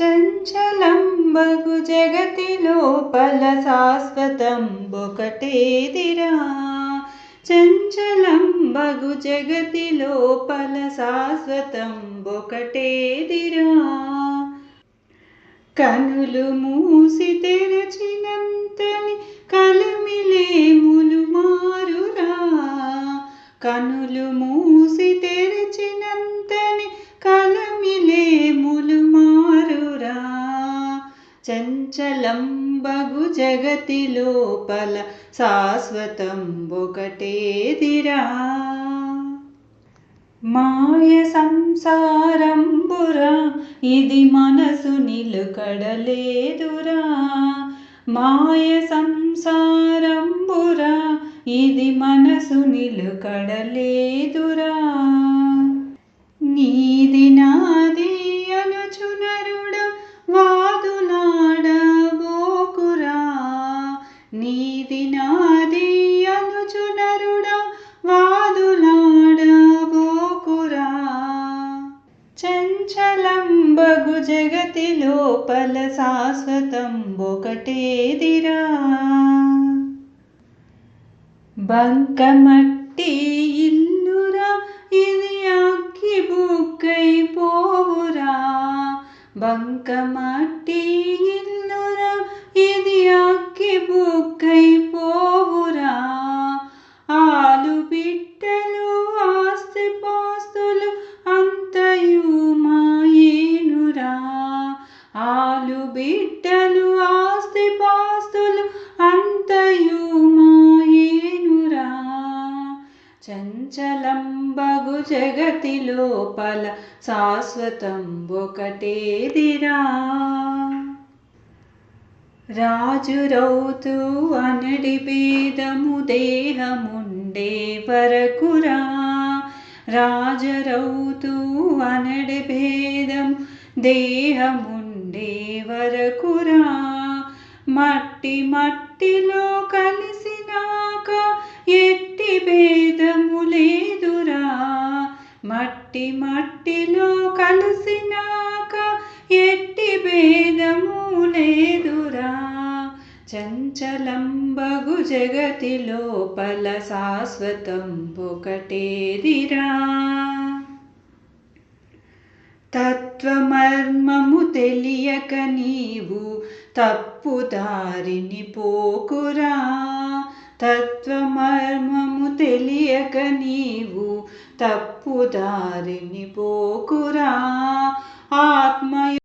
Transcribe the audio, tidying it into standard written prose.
చంచలంబగు జగతి లోపల శాశ్వతంబొకటేదిరా. చంచలంబగు జగతి లోపల శాశ్వతంబొకటేదిరా. కనులు మూసి తెరచినంతని కలిమిలేములు మారురా. కనులు మూసి తెరచినంతని కలిమిలేములు మారురా. చంచలంబగు జగతి లోపల శాశ్వతంబొకటేదిరా. మాయ సంసారంబురా ఇది మనసు నిలుకడలేదురా. మాయ సంసారంబురా ఇది మనసు నిలుకడలేదురా. నీది నాది అనుచు నరుడ వాదులాడబోకురా. నీది నాది అనుచు నరుడ వాదులాడబోకురా. చంచలంబగు జగతి లోపల శాశ్వతంబొకటేదిరా. బంకమట్టి ఇల్లురా ఇది అగ్గి బుగ్గై పోవురా. బంకమట్టి ఇల్లురా ఇది అగ్గి బుగ్గై పోవురా. ఆలు బిడ్డలు ఆస్తి పాస్తులు అంతయు మాయేనురా. ఆలు బిడ్డలు ఆస్తి పాస్తులు అంతయు మాయేనురా. చంచలంబగు జగతి లోపల శాశ్వతంబొకటేదిరా. రాజురౌతు అనడి భేదము దేహముండే వరకురా. రాజరౌతు అనడి భేదం దేహముండే వరకురా. మట్టి మట్టిలో కలిసినాక ఎట్టి భేదము లేదురా. మట్టి మట్టిలో కలిసినాక ఎట్టి భేదము లేదురా. చంచలంబగు జగతి లోపల శాశ్వతంబొకటేదిరా. తత్వమర్మము తెలియక నీవు తప్పుదారిని పోకురా. తత్వమర్మము తెలియక నీవు తప్పుదారిని పోకురా. ఆత్మ